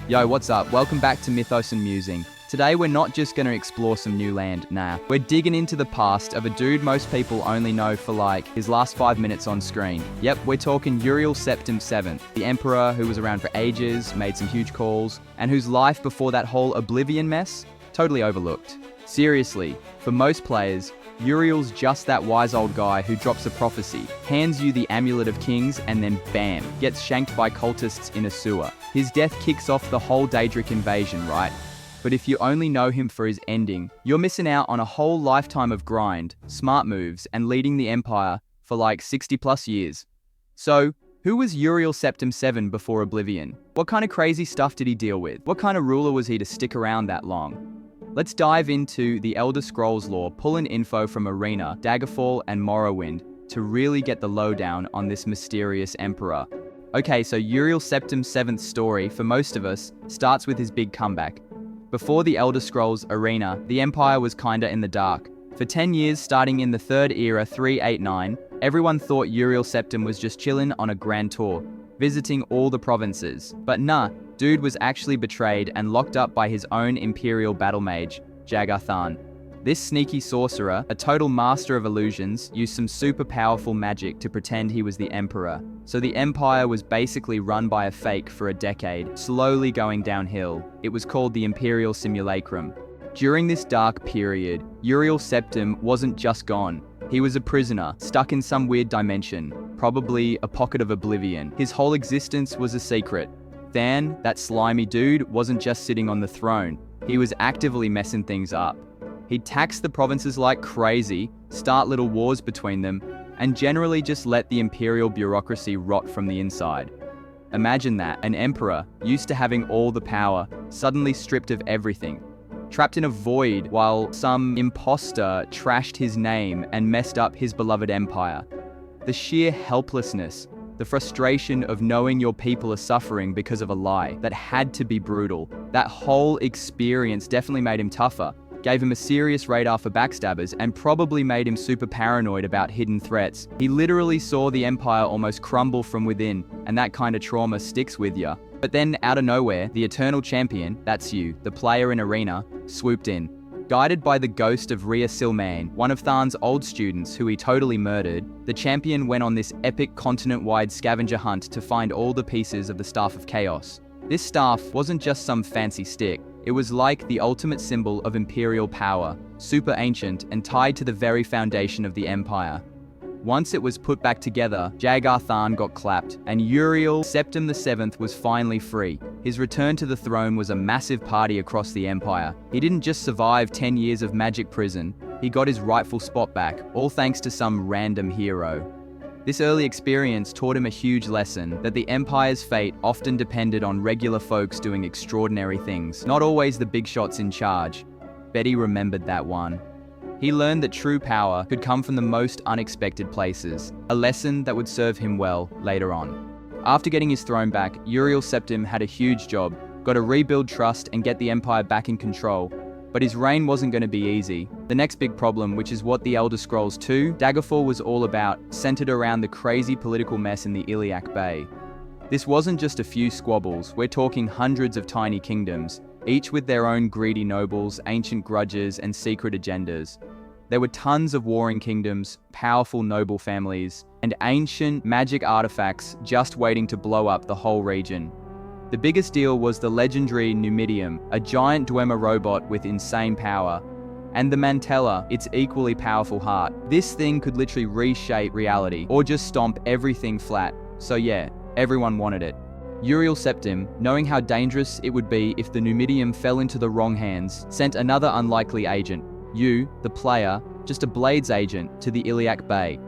Yo, what's up? Welcome back to Mythos Musing. Today we're not just gonna explore some new land, nah. We're digging into the past of a dude most people only know for like his last 5 minutes on screen. Yep, we're talking Uriel Septim VII, the emperor who was around for ages, made some huge calls, and whose life before that whole Oblivion mess, totally overlooked. Seriously, for most players, Uriel's just that wise old guy who drops a prophecy, hands you the Amulet of Kings, and then bam, gets shanked by cultists in a sewer. His death kicks off the whole Daedric invasion, right? But if you only know him for his ending, you're missing out on a whole lifetime of grind, smart moves, and leading the Empire for like 60 plus years. So, who was Uriel Septim VII before Oblivion? What kind of crazy stuff did he deal with? What kind of ruler was he to stick around that long? Let's dive into the Elder Scrolls lore, pull in info from Arena, Daggerfall, and Morrowind to really get the lowdown on this mysterious emperor. Okay, so Uriel Septim VII's story, for most of us, starts with his big comeback. Before the Elder Scrolls Arena, the Empire was kinda in the dark. For 10 years, starting in the Third Era 389, everyone thought Uriel Septim was just chillin' on a grand tour, visiting all the provinces. But nah, dude was actually betrayed and locked up by his own Imperial battle mage, Jagarthan. This sneaky sorcerer, a total master of illusions, used some super powerful magic to pretend he was the Emperor. So the Empire was basically run by a fake for a decade, slowly going downhill. It was called the Imperial Simulacrum. During this dark period, Uriel Septim wasn't just gone. He was a prisoner, stuck in some weird dimension, probably a pocket of oblivion. His whole existence was a secret. Than, that slimy dude, wasn't just sitting on the throne. He was actively messing things up. He'd tax the provinces like crazy, start little wars between them, and generally just let the imperial bureaucracy rot from the inside. Imagine that, an emperor, used to having all the power, suddenly stripped of everything. Trapped in a void while some imposter trashed his name and messed up his beloved empire. The sheer helplessness, the frustration of knowing your people are suffering because of a lie that had to be brutal. That whole experience definitely made him tougher, gave him a serious radar for backstabbers, and probably made him super paranoid about hidden threats. He literally saw the Empire almost crumble from within, and that kind of trauma sticks with ya. But then, out of nowhere, the Eternal Champion, that's you, the player in Arena, swooped in. Guided by the ghost of Rhea Silmain, one of Tharn's old students who he totally murdered, the champion went on this epic continent-wide scavenger hunt to find all the pieces of the Staff of Chaos. This staff wasn't just some fancy stick. It was like the ultimate symbol of imperial power, super ancient and tied to the very foundation of the Empire. Once it was put back together, Jagarthan got clapped, and Uriel Septim VII was finally free. His return to the throne was a massive party across the Empire. He didn't just survive 10 years of magic prison, he got his rightful spot back, all thanks to some random hero. This early experience taught him a huge lesson, that the Empire's fate often depended on regular folks doing extraordinary things, not always the big shots in charge. Betty remembered that one. He learned that true power could come from the most unexpected places, a lesson that would serve him well later on. After getting his throne back, Uriel Septim had a huge job, got to rebuild trust and get the Empire back in control. But his reign wasn't going to be easy. The next big problem, which is what the Elder Scrolls 2, Daggerfall was all about, centered around the crazy political mess in the Iliac Bay. This wasn't just a few squabbles, we're talking hundreds of tiny kingdoms, each with their own greedy nobles, ancient grudges, and secret agendas. There were tons of warring kingdoms, powerful noble families, and ancient magic artifacts just waiting to blow up the whole region. The biggest deal was the legendary Numidium, a giant Dwemer robot with insane power, and the Mantella, its equally powerful heart. This thing could literally reshape reality, or just stomp everything flat. So yeah, everyone wanted it. Uriel Septim, knowing how dangerous it would be if the Numidium fell into the wrong hands, sent another unlikely agent, you, the player, just a Blades agent, to the Iliac Bay.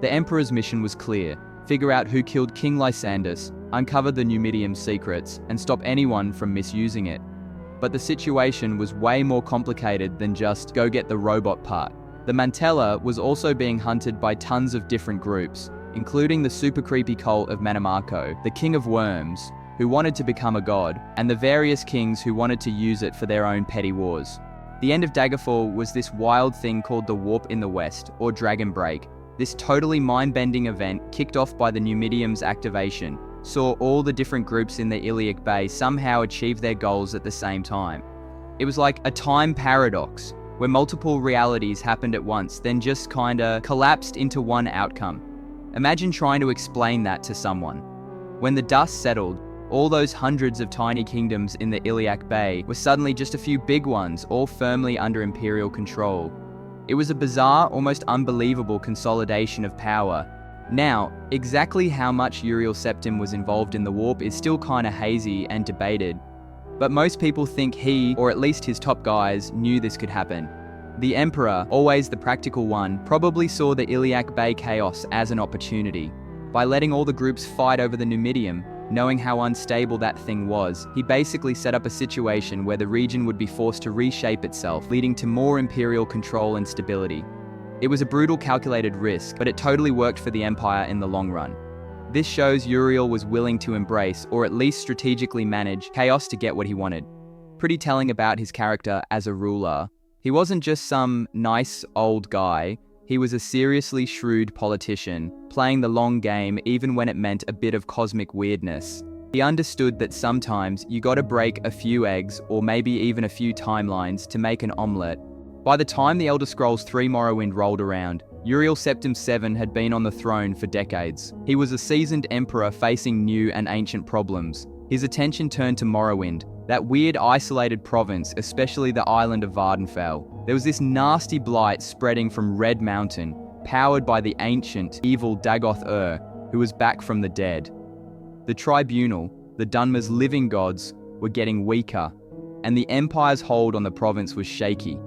The Emperor's mission was clear: figure out who killed King Lysandus, uncover the Numidium's secrets, and stop anyone from misusing it. But the situation was way more complicated than just go get the robot part. The Mantella was also being hunted by tons of different groups, including the super creepy cult of Mannimarco, the King of Worms, who wanted to become a god, and the various kings who wanted to use it for their own petty wars. The end of Daggerfall was this wild thing called the Warp in the West, or Dragon Break. This totally mind-bending event kicked off by the Numidium's activation, saw all the different groups in the Iliac Bay somehow achieve their goals at the same time. It was like a time paradox, where multiple realities happened at once, then just kinda collapsed into one outcome. Imagine trying to explain that to someone. When the dust settled, all those hundreds of tiny kingdoms in the Iliac Bay were suddenly just a few big ones, all firmly under Imperial control. It was a bizarre, almost unbelievable consolidation of power. Now, exactly how much Uriel Septim was involved in the warp is still kinda hazy and debated, but most people think he, or at least his top guys, knew this could happen. The Emperor, always the practical one, probably saw the Iliac Bay chaos as an opportunity. By letting all the groups fight over the Numidium, knowing how unstable that thing was, he basically set up a situation where the region would be forced to reshape itself, leading to more Imperial control and stability. It was a brutal calculated risk, but it totally worked for the Empire in the long run. This shows Uriel was willing to embrace, or at least strategically manage, chaos to get what he wanted. Pretty telling about his character as a ruler. He wasn't just some nice old guy, he was a seriously shrewd politician, playing the long game even when it meant a bit of cosmic weirdness. He understood that sometimes you gotta break a few eggs, or maybe even a few timelines, to make an omelette. By the time the Elder Scrolls III Morrowind rolled around, Uriel Septim VII had been on the throne for decades. He was a seasoned emperor facing new and ancient problems. His attention turned to Morrowind, that weird isolated province, especially the island of Vvardenfell. There was this nasty blight spreading from Red Mountain, powered by the ancient, evil Dagoth who was back from the dead. The Tribunal, the Dunmer's living gods, were getting weaker, and the Empire's hold on the province was shaky.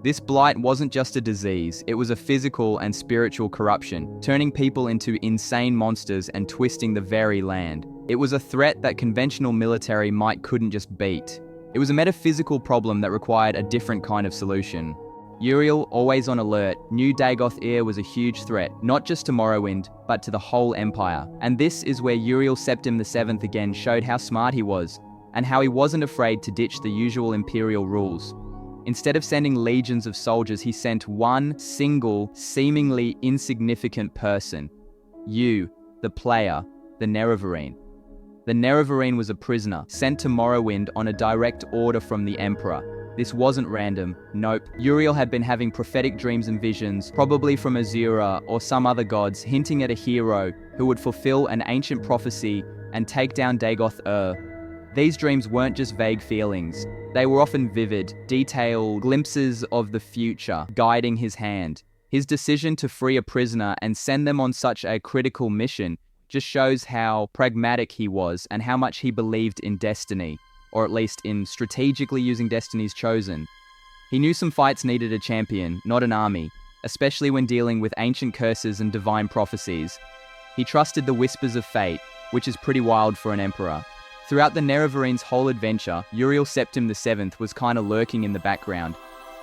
This blight wasn't just a disease, it was a physical and spiritual corruption, turning people into insane monsters and twisting the very land. It was a threat that conventional military might couldn't just beat. It was a metaphysical problem that required a different kind of solution. Uriel, always on alert, knew Dagoth was a huge threat, not just to Morrowind, but to the whole Empire. And this is where Uriel Septim VII again showed how smart he was, and how he wasn't afraid to ditch the usual Imperial rules. Instead of sending legions of soldiers, he sent one single, seemingly insignificant person. You, the player, the Nerevarine. The Nerevarine was a prisoner, sent to Morrowind on a direct order from the Emperor. This wasn't random, nope. Uriel had been having prophetic dreams and visions, probably from Azura or some other gods, hinting at a hero who would fulfill an ancient prophecy and take down Dagoth These dreams weren't just vague feelings. They were often vivid, detailed glimpses of the future, guiding his hand. His decision to free a prisoner and send them on such a critical mission just shows how pragmatic he was and how much he believed in destiny, or at least in strategically using destiny's chosen. He knew some fights needed a champion, not an army, especially when dealing with ancient curses and divine prophecies. He trusted the whispers of fate, which is pretty wild for an emperor. Throughout the Nerevarines' whole adventure, Uriel Septim VII was kinda lurking in the background.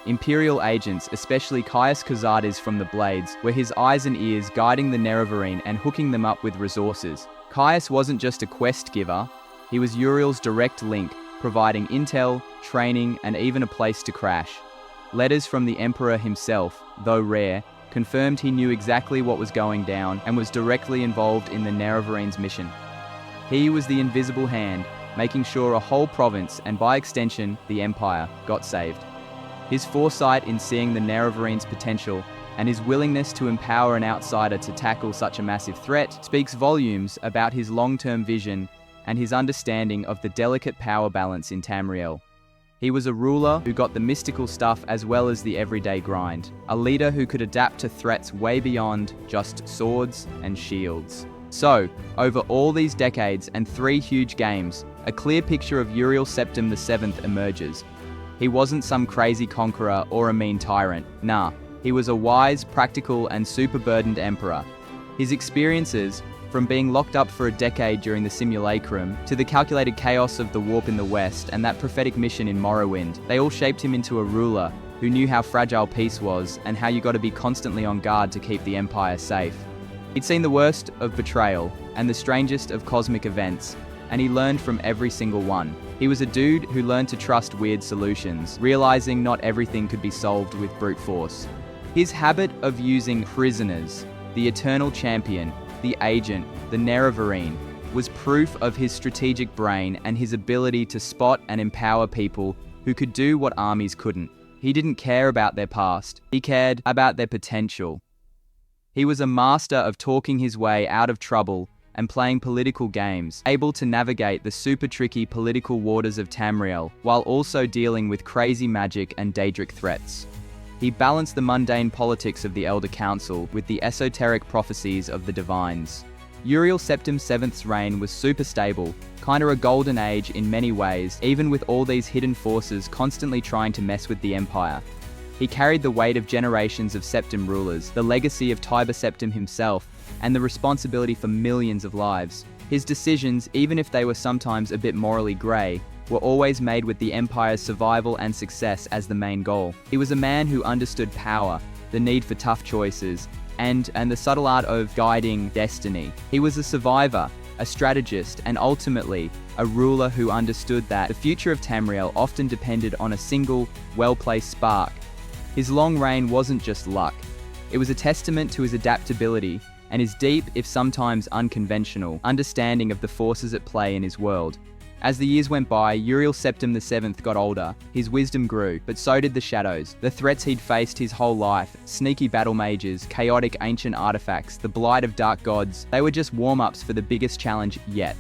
Imperial agents, especially Caius Kazades from the Blades, were his eyes and ears guiding the Nerevarine and hooking them up with resources. Caius wasn't just a quest giver, he was Uriel's direct link, providing intel, training, and even a place to crash. Letters from the Emperor himself, though rare, confirmed he knew exactly what was going down and was directly involved in the Nerevarines' mission. He was the invisible hand, making sure a whole province, and by extension, the Empire, got saved. His foresight in seeing the Nerevarines' potential and his willingness to empower an outsider to tackle such a massive threat speaks volumes about his long-term vision and his understanding of the delicate power balance in Tamriel. He was a ruler who got the mystical stuff as well as the everyday grind, a leader who could adapt to threats way beyond just swords and shields. So, over all these decades and 3 huge games, a clear picture of Uriel Septim VII emerges. He wasn't some crazy conqueror or a mean tyrant, nah. He was a wise, practical, and super-burdened emperor. His experiences, from being locked up for a decade during the Simulacrum, to the calculated chaos of the warp in the West and that prophetic mission in Morrowind, they all shaped him into a ruler who knew how fragile peace was and how you gotta be constantly on guard to keep the Empire safe. He'd seen the worst of betrayal and the strangest of cosmic events, and he learned from every single one. He was a dude who learned to trust weird solutions, realizing not everything could be solved with brute force. His habit of using prisoners, the eternal champion, the agent, the Nerevarine, was proof of his strategic brain and his ability to spot and empower people who could do what armies couldn't. He didn't care about their past, he cared about their potential. He was a master of talking his way out of trouble and playing political games, able to navigate the super tricky political waters of Tamriel, while also dealing with crazy magic and Daedric threats. He balanced the mundane politics of the Elder Council with the esoteric prophecies of the Divines. Uriel Septim VII's reign was super stable, kinda a golden age in many ways, even with all these hidden forces constantly trying to mess with the Empire. He carried the weight of generations of Septim rulers, the legacy of Tiber Septim himself, and the responsibility for millions of lives. His decisions, even if they were sometimes a bit morally grey, were always made with the Empire's survival and success as the main goal. He was a man who understood power, the need for tough choices, and the subtle art of guiding destiny. He was a survivor, a strategist, and ultimately, a ruler who understood that the future of Tamriel often depended on a single, well-placed spark. His long reign wasn't just luck. It was a testament to his adaptability and his deep, if sometimes unconventional, understanding of the forces at play in his world. As the years went by, Uriel Septim VII got older, his wisdom grew, but so did the shadows. The threats he'd faced his whole life, sneaky battle mages, chaotic ancient artifacts, the blight of dark gods, they were just warm-ups for the biggest challenge yet.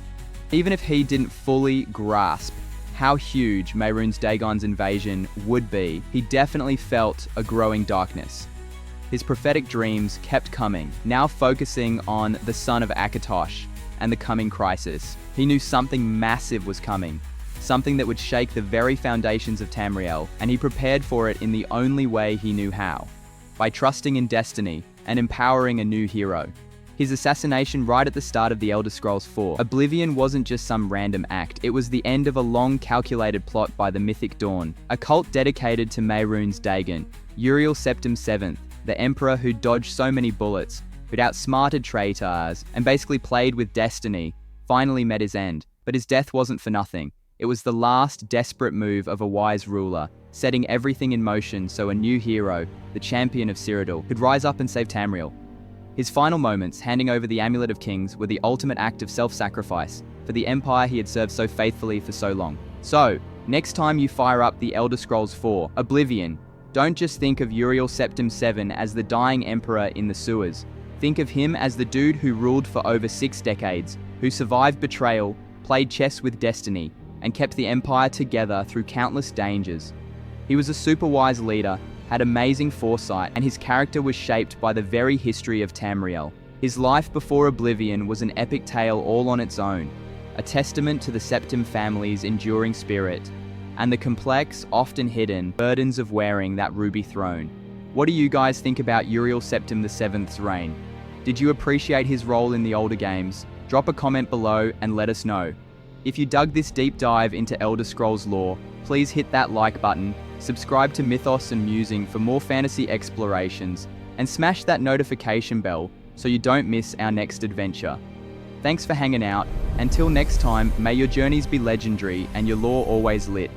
Even if he didn't fully grasp how huge Mehrunes Dagon's invasion would be, he definitely felt a growing darkness. His prophetic dreams kept coming, now focusing on the son of Akatosh and the coming crisis. He knew something massive was coming, something that would shake the very foundations of Tamriel, and he prepared for it in the only way he knew how, by trusting in destiny and empowering a new hero. His assassination right at the start of the Elder Scrolls IV. Oblivion wasn't just some random act, it was the end of a long calculated plot by the Mythic Dawn, a cult dedicated to Mehrunes Dagon, Uriel Septim VII, the emperor who dodged so many bullets, who'd outsmarted traitors, and basically played with destiny, finally met his end. But his death wasn't for nothing. It was the last desperate move of a wise ruler, setting everything in motion so a new hero, the champion of Cyrodiil, could rise up and save Tamriel. His final moments, handing over the Amulet of Kings, were the ultimate act of self-sacrifice for the empire he had served so faithfully for so long. So, next time you fire up the Elder Scrolls IV, Oblivion, don't just think of Uriel Septim VII as the dying emperor in the sewers. Think of him as the dude who ruled for over 6 decades, who survived betrayal, played chess with destiny, and kept the empire together through countless dangers. He was a super wise leader, had amazing foresight, and his character was shaped by the very history of Tamriel. His life before Oblivion was an epic tale all on its own, a testament to the Septim family's enduring spirit, and the complex, often hidden, burdens of wearing that ruby throne. What do you guys think about Uriel Septim VII's reign? Did you appreciate his role in the older games? Drop a comment below and let us know. If you dug this deep dive into Elder Scrolls lore, please hit that like button, subscribe to Mythos and Musing for more fantasy explorations, and smash that notification bell so you don't miss our next adventure. Thanks for hanging out. Until next time, may your journeys be legendary and your lore always lit.